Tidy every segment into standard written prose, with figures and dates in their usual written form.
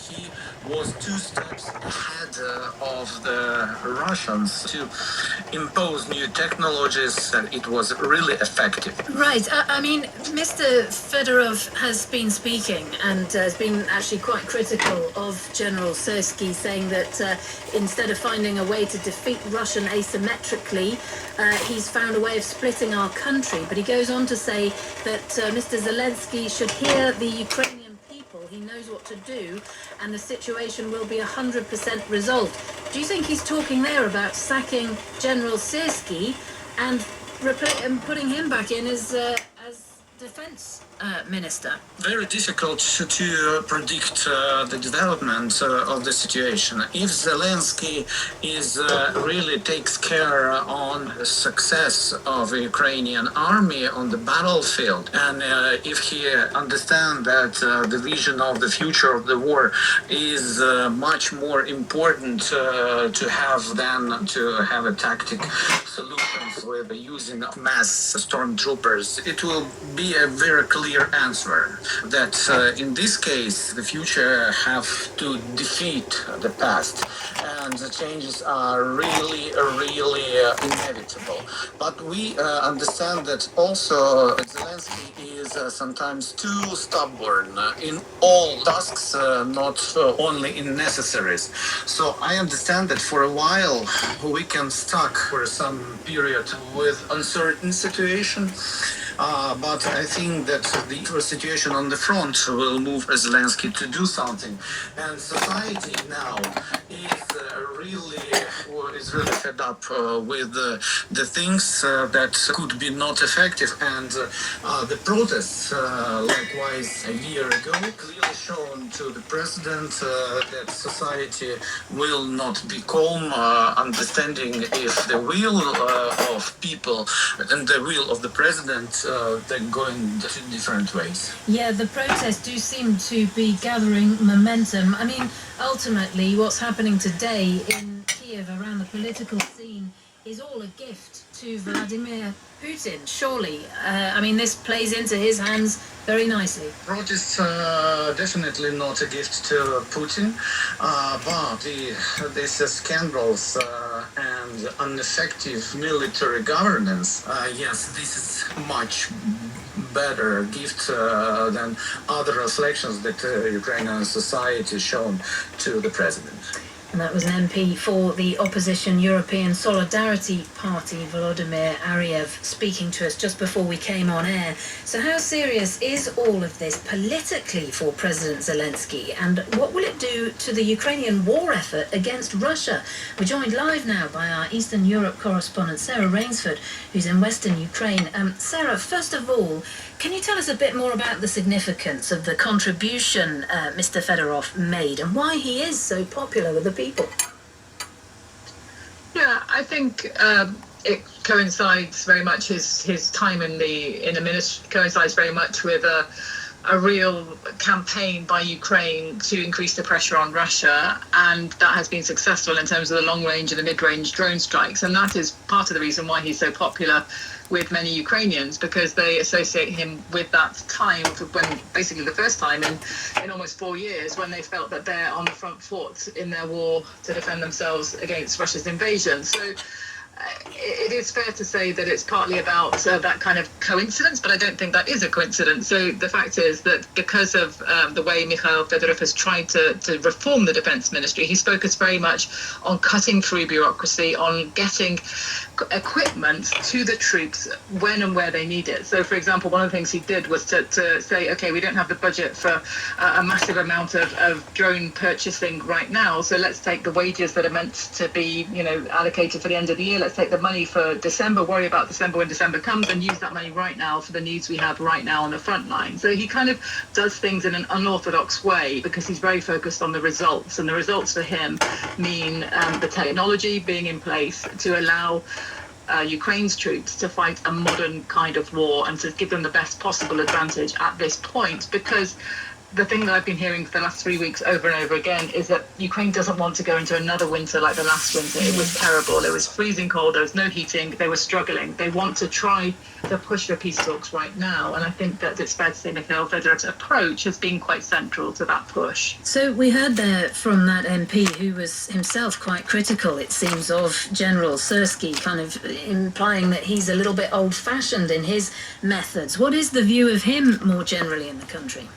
he was 2 steps ahead of the Russians to impose new technologies, and it was really effective. Right. I mean, Mr. Fedorov has been speaking and has been actually quite critical of General Syrskyi, saying that instead of finding a way to defeat Russian asymmetrically, he's found a way of splitting our country. But he goes on to say that Mr. Zelensky should hear the Ukrainian people. He knows what to do, and the situation will be 100% resolved. Do you think he's talking there about sacking General Syrskyi and putting him back in as defense minister? Very difficult to predict the development of the situation. If Zelensky really takes care on the success of the Ukrainian army on the battlefield, and if he understands that the vision of the future of the war is much more important to have than to have a tactic solutions with using mass stormtroopers, it will be a very clear answer that in this case the future have to defeat the past, and the changes are really inevitable. But we understand that also Zelensky is sometimes too stubborn in all tasks, not only in necessaries. So I understand that for a while we can stuck for some period with uncertain situation. But I think that the situation on the front will move Zelensky to do something, and society now is really fed up with the things that could be not effective, and the protests, likewise a year ago, clearly shown to the president that society will not be calm, understanding if the will of people and the will of the president they're going two different ways. Yeah, the protests do seem to be gathering momentum. I mean, ultimately, what's happening today in Kiev around the political scene is all a gift to Vladimir Putin, surely. I mean, this plays into his hands very nicely. Protests definitely not a gift to Putin, but these scandals and ineffective military governance, yes, this is much better gift than other reflections that Ukrainian society shown to the president. And that was an MP for the opposition European Solidarity Party, Volodymyr Ariev, speaking to us just before we came on air. So how serious is all of this politically for President Zelensky, and what will it do to the Ukrainian war effort against Russia? We're joined live now by our Eastern Europe correspondent, Sarah Rainsford, who's in Western Ukraine. Sarah, first of all, can you tell us a bit more about the significance of the contribution Mr. Fedorov made and why he is so popular with the people? Yeah, I think it coincides very much, his time in the ministry coincides very much with a real campaign by Ukraine to increase the pressure on Russia, and that has been successful in terms of the long-range and the mid-range drone strikes, and that is part of the reason why he's so popular with many Ukrainians, because they associate him with that time when, basically the first time in almost 4 years, when they felt that they're on the front foot in their war to defend themselves against Russia's invasion. So it is fair to say that it's partly about that kind of coincidence, but I don't think that is a coincidence. So the fact is that because of the way Mikhail Fedorov has tried to reform the defense ministry, he's focused very much on cutting through bureaucracy, on getting equipment to the troops when and where they need it. So, for example, one of the things he did was to say, okay, we don't have the budget for a massive amount of drone purchasing right now, so let's take the wages that are meant to be, allocated for the end of the year. Let's take the money for December, worry about December when December comes, and use that money right now for the needs we have right now on the front line. So he kind of does things in an unorthodox way because he's very focused on the results, and the results for him mean the technology being in place to allow Ukraine's troops to fight a modern kind of war and to give them the best possible advantage at this point, because the thing that I've been hearing for the last 3 weeks over and over again is that Ukraine doesn't want to go into another winter like the last winter. It was terrible. It was freezing cold. There was no heating. They were struggling. They want to try to push for peace talks right now. And I think that it's fair to say Mikhail Fedorov's approach has been quite central to that push. So we heard there from that MP who was himself quite critical, it seems, of General Syrskyi, kind of implying that he's a little bit old-fashioned in his methods. What is the view of him more generally in the country?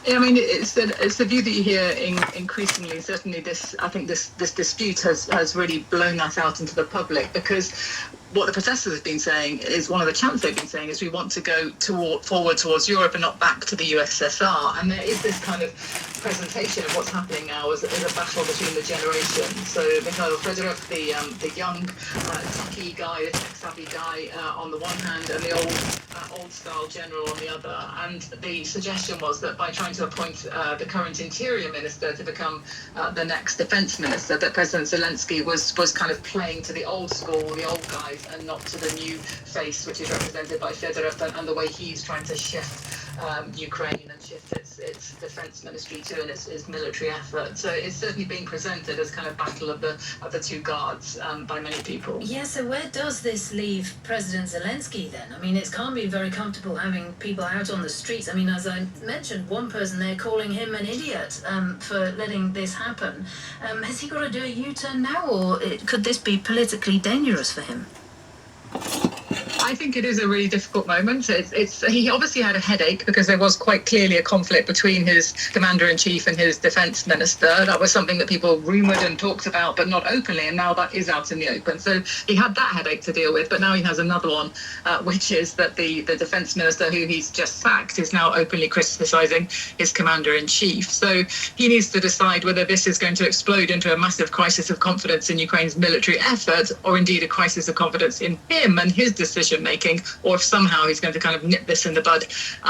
Yeah, I mean, it's the view that you hear increasingly. Certainly, I think this dispute has really blown that out into the public, because what the protesters have been saying is, one of the chants they've been saying is, we want to go forward towards Europe and not back to the USSR. And there is this kind of presentation of what's happening now as a battle between the generations. So Mikhail Fedorov, the young, techie guy, the tech-savvy guy on the one hand, and the old-style general on the other. And the suggestion was that by trying to appoint the current interior minister to become the next defense minister, that President Zelensky was kind of playing to the old school, the old guys, and not to the new face, which is represented by Fedorov, and the way he's trying to shift Ukraine and shift its defense ministry to and its military effort. So it's certainly being presented as kind of battle of the two guards by many people. Yeah, so where does this leave President Zelensky then? I mean, it can't be very comfortable having people out on the streets. I mean, as I mentioned, one person there calling him an idiot for letting this happen. Has he got to do a U-turn now, or could this be politically dangerous for him? I think it is a really difficult moment. He obviously had a headache, because there was quite clearly a conflict between his commander-in-chief and his defence minister. That was something that people rumoured and talked about, but not openly, and now that is out in the open. So he had that headache to deal with, but now he has another one, which is that the defence minister, who he's just sacked, is now openly criticising his commander-in-chief. So he needs to decide whether this is going to explode into a massive crisis of confidence in Ukraine's military effort, or indeed a crisis of confidence in him and his decision-making, or if somehow he's going to kind of nip this in the bud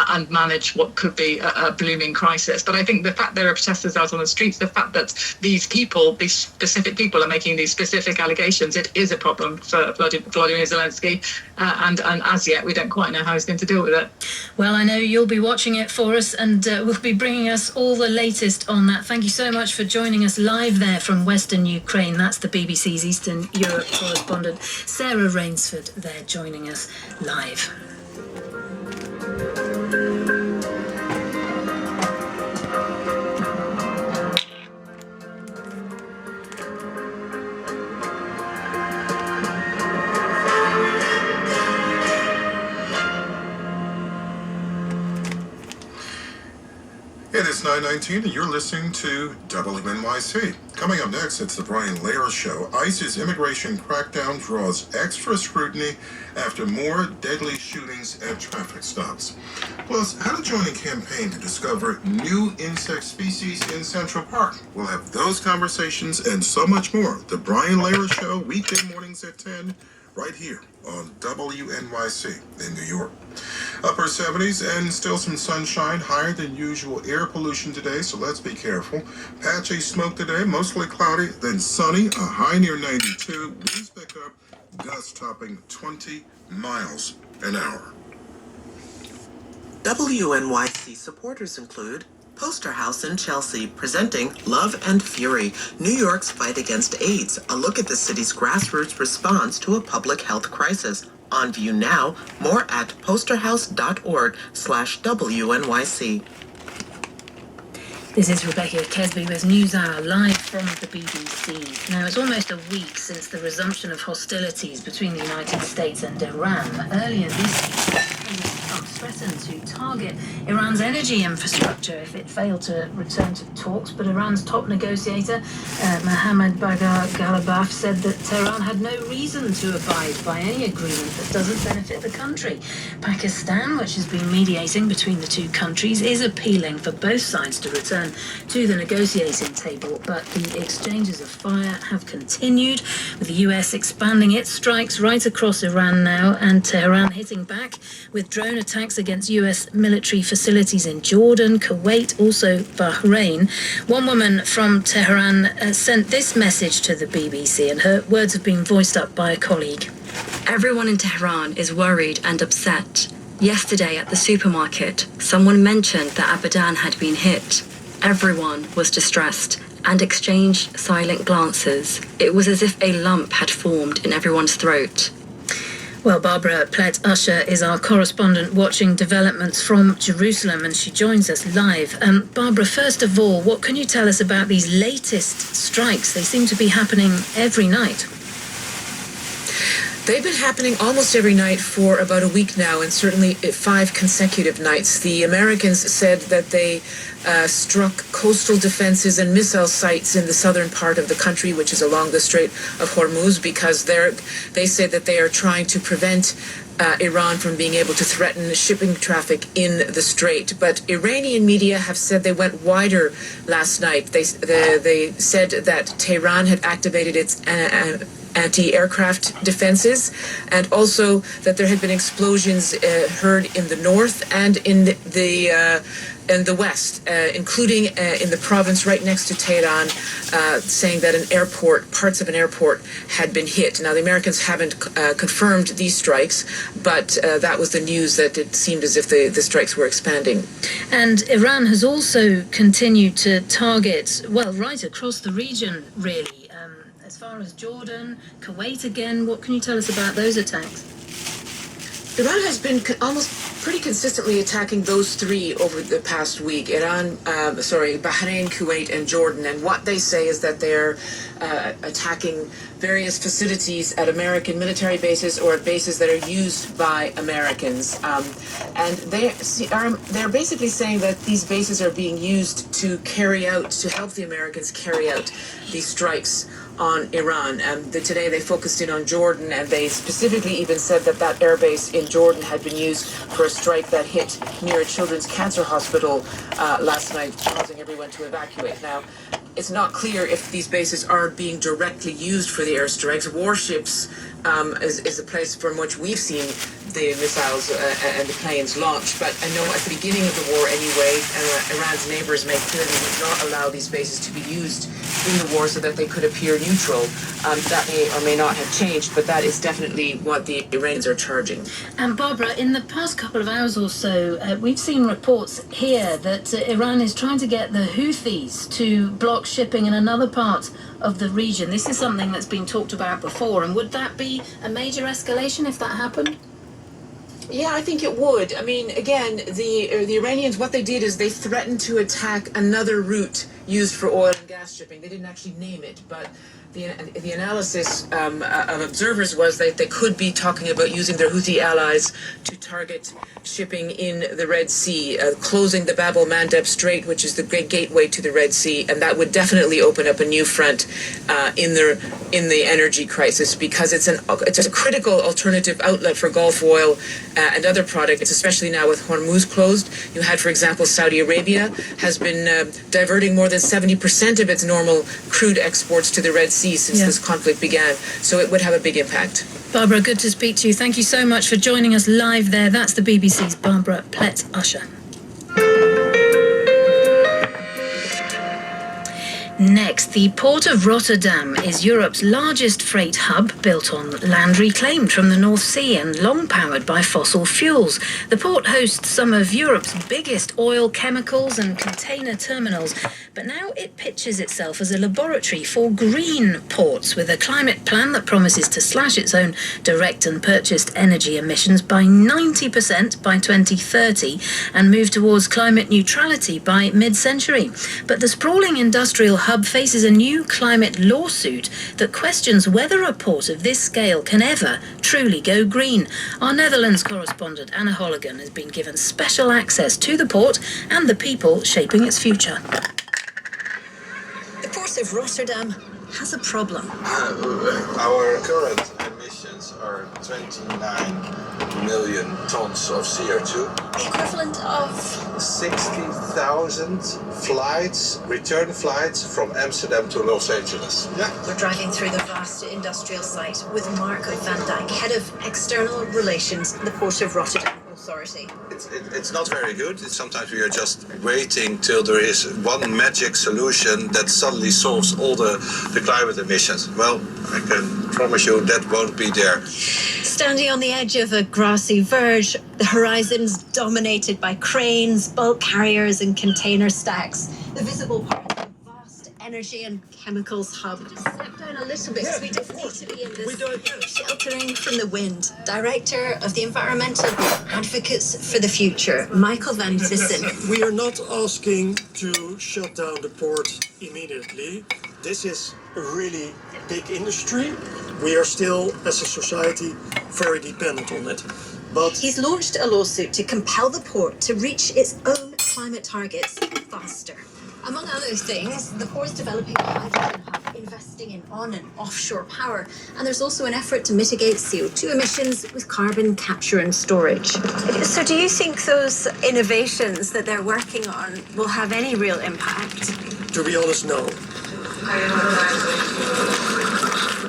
and manage what could be a blooming crisis. But I think the fact there are protesters out on the streets, the fact that these specific people are making these specific allegations, it is a problem for Volodymyr Zelensky, and as yet we don't quite know how he's going to deal with it. Well, I know you'll be watching it for us, and will be bringing us all the latest on that. Thank you so much for joining us live there from Western Ukraine. That's the BBC's Eastern Europe correspondent, Sarah Rainsford, there joining us live. It is 9:19, and you're listening to WNYC. Coming up next, it's the Brian Lehrer Show. ICE's immigration crackdown draws extra scrutiny after more deadly shootings at traffic stops. Plus, how to join a campaign to discover new insect species in Central Park. We'll have those conversations and so much more. The Brian Lehrer Show, weekday mornings at 10, right here on WNYC in New York. Upper 70s and still some sunshine, higher than usual air pollution today, so let's be careful. Patchy smoke today, mostly cloudy, then sunny, a high near 92. Winds pick up, gusts topping 20 miles an hour. WNYC supporters include Poster House in Chelsea, presenting Love and Fury, New York's fight against AIDS, a look at the city's grassroots response to a public health crisis. On view now, more at posterhouse.org/WNYC. This is Rebecca Kesby with NewsHour live from the BBC. Now, it's almost a week since the resumption of hostilities between the United States and Iran. Earlier this week, Trump threatened to target Iran's energy infrastructure if it failed to return to talks, but Iran's top negotiator, Mohammad Bagher Ghalibaf, said that Tehran had no reason to abide by any agreement that doesn't benefit the country. Pakistan, which has been mediating between the two countries, is appealing for both sides to return to the negotiating table, but the exchanges of fire have continued, with the US expanding its strikes right across Iran now, and Tehran hitting back with drone attacks against US military facilities in Jordan, Kuwait, also Bahrain. One woman from Tehran sent this message to the BBC, and her words have been voiced up by a colleague. Everyone in Tehran is worried and upset. Yesterday at the supermarket, someone mentioned that Abadan had been hit. Everyone was distressed and exchanged silent glances. It was as if a lump had formed in everyone's throat. Well, Barbara Plett-Usher is our correspondent watching developments from Jerusalem, and she joins us live. Barbara, first of all, what can you tell us about these latest strikes? They seem to be happening every night. They've been happening almost every night for about a week now, and certainly 5 consecutive nights. The Americans said that they struck coastal defenses and missile sites in the southern part of the country, which is along the Strait of Hormuz, because they say that they are trying to prevent Iran from being able to threaten shipping traffic in the strait. But Iranian media have said they went wider last night. They said that Tehran had activated its anti-aircraft defenses, and also that there had been explosions heard in the north and in the west, including in the province right next to Tehran, saying that parts of an airport had been hit. Now, the Americans haven't confirmed these strikes, but that was the news, that it seemed as if the strikes were expanding. And Iran has also continued to target, well, right across the region, really. As far as Jordan, Kuwait again, what can you tell us about those attacks? Iran has been almost pretty consistently attacking those 3 over the past week. Bahrain, Kuwait, and Jordan. And what they say is that they're attacking various facilities at American military bases or at bases that are used by Americans. And they're basically saying that these bases are being used to help the Americans carry out these strikes on Iran. Today they focused in on Jordan, and they specifically even said that airbase in Jordan had been used for a strike that hit near a children's cancer hospital last night, causing everyone to evacuate. Now, it's not clear if these bases are being directly used for the airstrikes. Warships is a place from which we've seen the missiles and the planes launch. But I know at the beginning of the war anyway, Iran's neighbors made clear they would not allow these bases to be used in the war so that they could appear neutral. That may or may not have changed, but that is definitely what the Iranians are charging. And Barbara, in the past couple of hours or so, we've seen reports here that Iran is trying to get the Houthis to block shipping in another part of the region. This is something that's been talked about before, and would that be a major escalation if that happened? Yeah, I think it would. I mean, again, the Iranians, what they did is they threatened to attack another route used for oil and gas shipping. They didn't actually name it, but the analysis of observers was that they could be talking about using their Houthi allies to target shipping in the Red Sea, closing the Bab el-Mandeb Strait, which is the great gateway to the Red Sea, and that would definitely open up a new front in the energy crisis, because it's a critical alternative outlet for Gulf oil and other products, especially now with Hormuz closed. You had, for example, Saudi Arabia has been diverting more than 70% of its normal crude exports to the Red Sea since this conflict began, so it would have a big impact. Barbara, good to speak to you. Thank you so much for joining us live there. That's the BBC's Barbara Plett-Usher. Next, the Port of Rotterdam is Europe's largest freight hub, built on land reclaimed from the North Sea and long powered by fossil fuels. The port hosts some of Europe's biggest oil, chemicals and container terminals, but now it pitches itself as a laboratory for green ports, with a climate plan that promises to slash its own direct and purchased energy emissions by 90% by 2030 and move towards climate neutrality by mid-century. But the sprawling industrial hub faces a new climate lawsuit that questions whether a port of this scale can ever truly go green. Our Netherlands correspondent Anna Holligan has been given special access to the port and the people shaping its future. The Port of Rotterdam has a problem. Our current emissions are 29 million tons of CO2. The equivalent of 60,000 flights, return flights from Amsterdam to Los Angeles. Yeah. We're driving through the vast industrial site with Mark van Dijk, Head of External Relations at the Port of Rotterdam. authority. It's not very good. Sometimes we are just waiting till there is one magic solution that suddenly solves all the climate emissions. Well, I can promise you that won't be there. Standing on the edge of a grassy verge, the horizon's dominated by cranes, bulk carriers and container stacks. The visible part of a vast energy and chemicals hub. Just step down a little bit because we don't need to be in this sheltering from the wind. Director of the Environmental Advocates for the Future, Michael van Vissen. We are not asking to shut down the port immediately. This is a really big industry. We are still, as a society, very dependent on it. But He's launched a lawsuit to compel the port to reach its own climate targets faster. Among other things, the port's developing a hydrogen hub, investing in on and offshore power, and there's also an effort to mitigate CO2 emissions with carbon capture and storage. So do you think those innovations that they're working on will have any real impact? to be honest, no.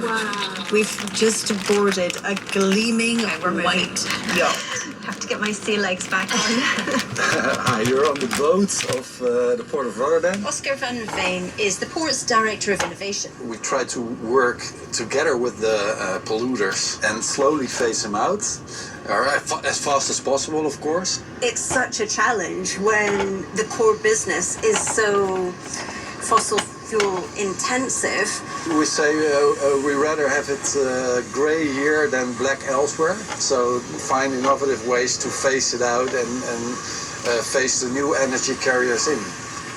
Wow. We've just boarded a gleaming white yacht. Have to get my sea legs back on. Hi, you're on the boat of the Port of Rotterdam. Oscar van Veen is the port's director of innovation. We try to work together with the polluters and slowly phase them out, as fast as possible, of course. It's such a challenge when the core business is so fossil fuel intensive. We say we rather have it grey here than black elsewhere. So find innovative ways to phase it out and phase the new energy carriers in.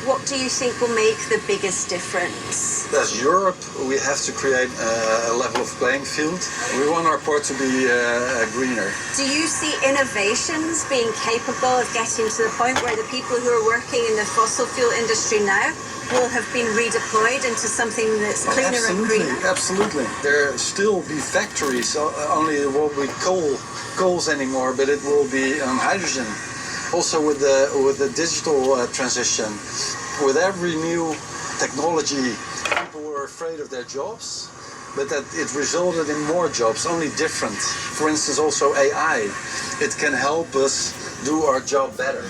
What do you think will make the biggest difference? As Europe, we have to create a level of playing field. We want our port to be greener. Do you see innovations being capable of getting to the point where the people who are working in the fossil fuel industry now will have been redeployed into something that's cleaner and greener? Absolutely. There will still be factories, only it won't be coals anymore, but it will be hydrogen. Also with the digital transition, with every new technology, people were afraid of their jobs, but that it resulted in more jobs, only different. For instance, also AI. It can help us do our job better.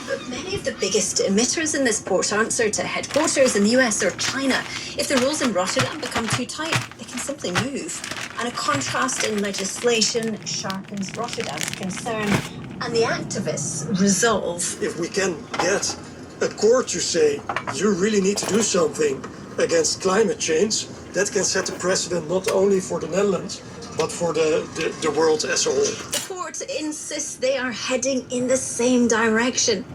But many of the biggest emitters in this port answer to headquarters in the US or China. If the rules in Rotterdam become too tight, they can simply move. And a contrast in legislation sharpens Rotterdam's concern, and the activists' resolve. If we can get a court to say, you really need to do something against climate change, that can set a precedent not only for the Netherlands, but for the world as a whole. The port insists they are heading in the same direction.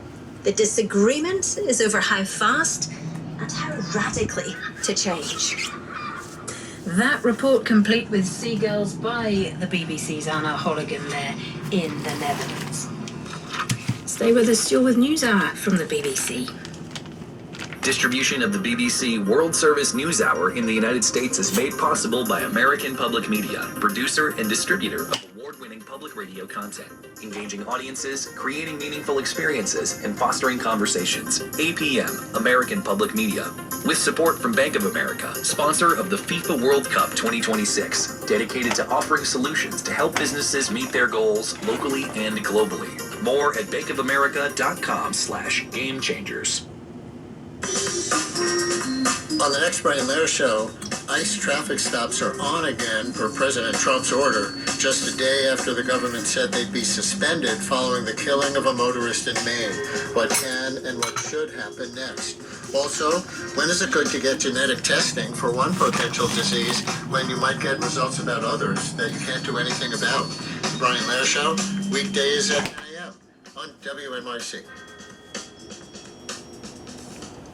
The disagreement is over how fast and how radically to change. That report complete with Seagulls by the BBC's Anna Holligan there in the Netherlands. Stay with us, you're with NewsHour from the BBC. Distribution of the BBC World Service News Hour in the United States is made possible by American Public Media, producer and distributor of award-winning public radio content, engaging audiences, creating meaningful experiences, and fostering conversations. APM, American Public Media, with support from Bank of America, sponsor of the FIFA World Cup 2026, dedicated to offering solutions to help businesses meet their goals locally and globally. More at bankofamerica.com/gamechangers. On the next Brian Lehrer Show, ICE traffic stops are on again per President Trump's order, just a day after the government said they'd be suspended following the killing of a motorist in Maine. What can and what should happen next? Also, when is it good to get genetic testing for one potential disease when you might get results about others that you can't do anything about? The Brian Lehrer Show, weekdays at 9 a.m. on WNYC.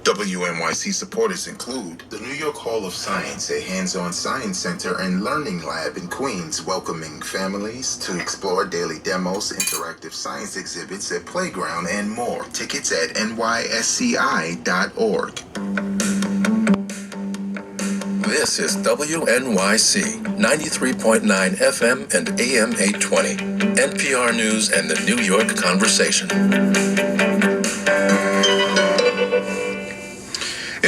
WNYC supporters include the New York Hall of Science, a hands-on science center and learning lab in Queens, welcoming families to explore daily demos, interactive science exhibits at Playground, and more. Tickets at nysci.org. This is WNYC 93.9 FM and AM 820, NPR News and the New York Conversation.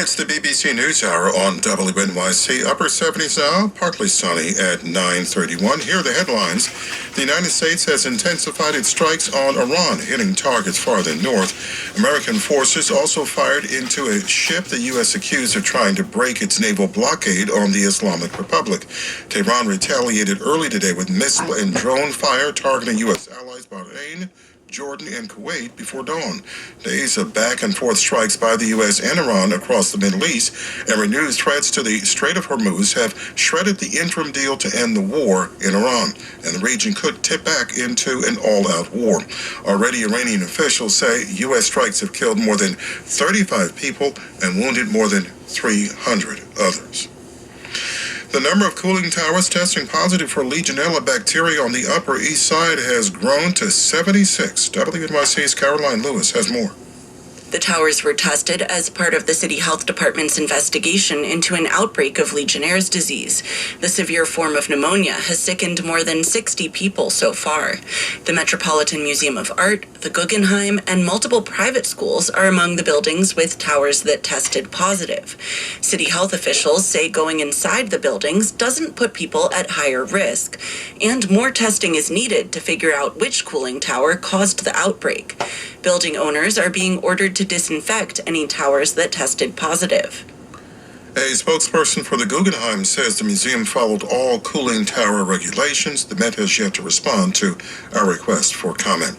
It's the BBC NewsHour on WNYC. Upper 70s now, partly sunny at 9:31. Here are the headlines. The United States has intensified its strikes on Iran, hitting targets farther north. American forces also fired into a ship the U.S. accused of trying to break its naval blockade on the Islamic Republic. Tehran retaliated early today with missile and drone fire targeting U.S. allies Bahrain, Jordan, and Kuwait before dawn. Days of back-and-forth strikes by the U.S. and Iran across the Middle East and renewed threats to the Strait of Hormuz have shredded the interim deal to end the war in Iran, and the region could tip back into an all-out war. Already, Iranian officials say U.S. strikes have killed more than 35 people and wounded more than 300 others. The number of cooling towers testing positive for Legionella bacteria on the Upper East Side has grown to 76. WNYC's Caroline Lewis has more. The towers were tested as part of the City Health Department's investigation into an outbreak of Legionnaire's disease. The severe form of pneumonia has sickened more than 60 people so far. The Metropolitan Museum of Art, the Guggenheim, and multiple private schools are among the buildings with towers that tested positive. City health officials say going inside the buildings doesn't put people at higher risk, and more testing is needed to figure out which cooling tower caused the outbreak. Building owners are being ordered to disinfect any towers that tested positive. A spokesperson for the Guggenheim says the museum followed all cooling tower regulations. The Met has yet to respond to our request for comment.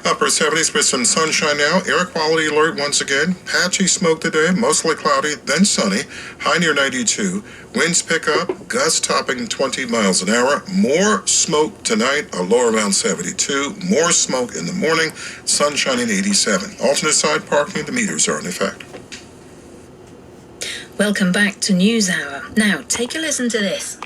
Upper 70s with some sunshine now. Air quality alert once again. Patchy smoke today, mostly cloudy, then sunny. High near 92. Winds pick up, gusts topping 20 miles an hour. More smoke tonight, a low around 72. More smoke in the morning, sunshine in 87. Alternate side parking, the meters are in effect. Welcome back to NewsHour. Now, take a listen to this.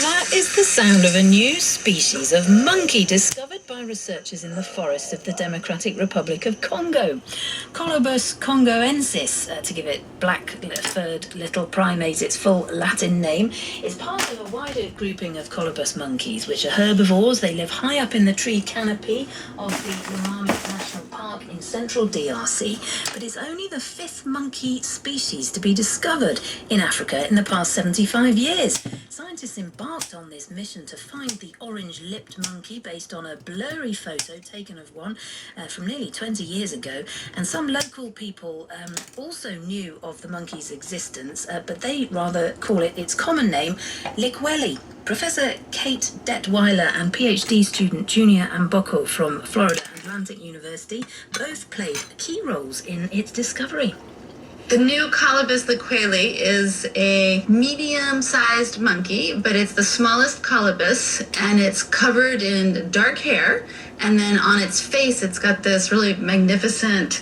That is the sound of a new species of monkey discovered by researchers in the forests of the Democratic Republic of Congo. Colobus congoensis, to give it black-furred little primate its full Latin name, is part of a wider grouping of colobus monkeys, which are herbivores. They live high up in the tree canopy of the Lomami National Park in central DRC, but is only the fifth monkey species to be discovered in Africa in the past 75 years. Scientists embarked on this mission to find the orange-lipped monkey based on a blurry photo taken of one from nearly 20 years ago, and some local people also knew of the monkey's existence, but they rather call it its common name, Likweli. Professor Kate Detweiler and PhD student Junior Amboko from Florida Atlantic University both played key roles in its discovery. The new Colobus liqueli is a medium-sized monkey, but it's the smallest colobus, and it's covered in dark hair, and then on its face it's got this really magnificent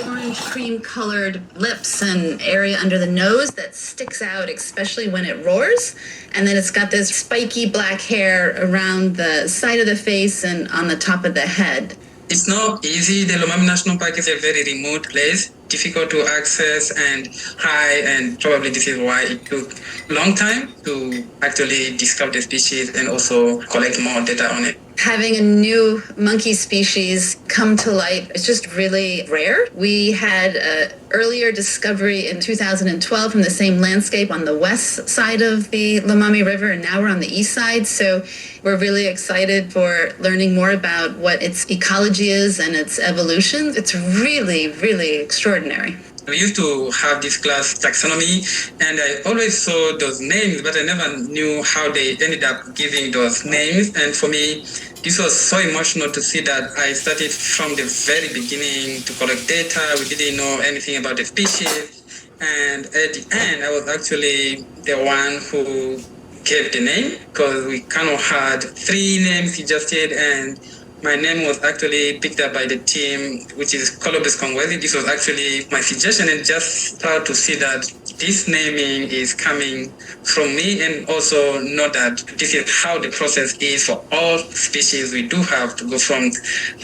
orange cream-colored lips and area under the nose that sticks out, especially when it roars, and then it's got this spiky black hair around the side of the face and on the top of the head. It's not easy. The Lomami National Park is a very remote place, difficult to access and high, and probably this is why it took a long time to actually discover the species and also collect more data on it. Having a new monkey species come to light is just really rare. We had an earlier discovery in 2012 from the same landscape on the west side of the Lomami River, and now we're on the east side. So we're really excited for learning more about what its ecology is and its evolution. It's really, really extraordinary. We used to have this class taxonomy, and I always saw those names, but I never knew how they ended up giving those names. And for me, this was so emotional to see that I started from the very beginning to collect data. We didn't know anything about the species. And at the end, I was actually the one who gave the name, because we kind of had 3 names suggested, and my name was actually picked up by the team, which is Colobus congoensis. This was actually my suggestion, and just proud to see that this naming is coming from me, and also know that this is how the process is for all species. We do have to go from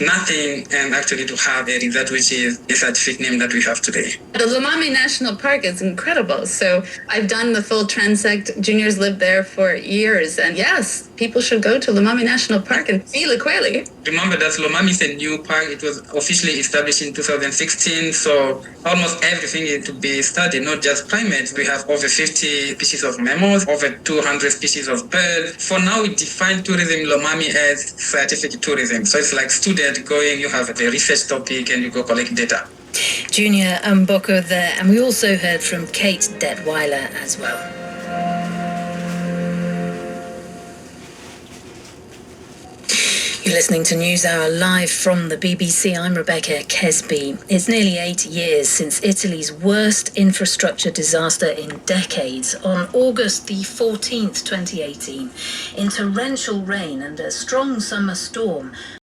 nothing and actually to have a result, which is a scientific name that we have today. The Lomami National Park is incredible. So I've done the full transect. Junior's lived there for years. And yes, people should go to Lomami National Park and see Likweli. Remember that Lomami is a new park. It was officially established in 2016, so almost everything is to be studied, not just primates. We have over 50 species of mammals, over 200 species of birds. For now, we define tourism Lomami as scientific tourism. So it's like student going, you have a research topic and you go collect data. Junior Mboko there, and we also heard from Kate Detweiler as well. You're listening to NewsHour live from the BBC. I'm Rebecca Kesby. It's nearly 8 years since Italy's worst infrastructure disaster in decades. On August the 14th, 2018, in torrential rain and a strong summer storm,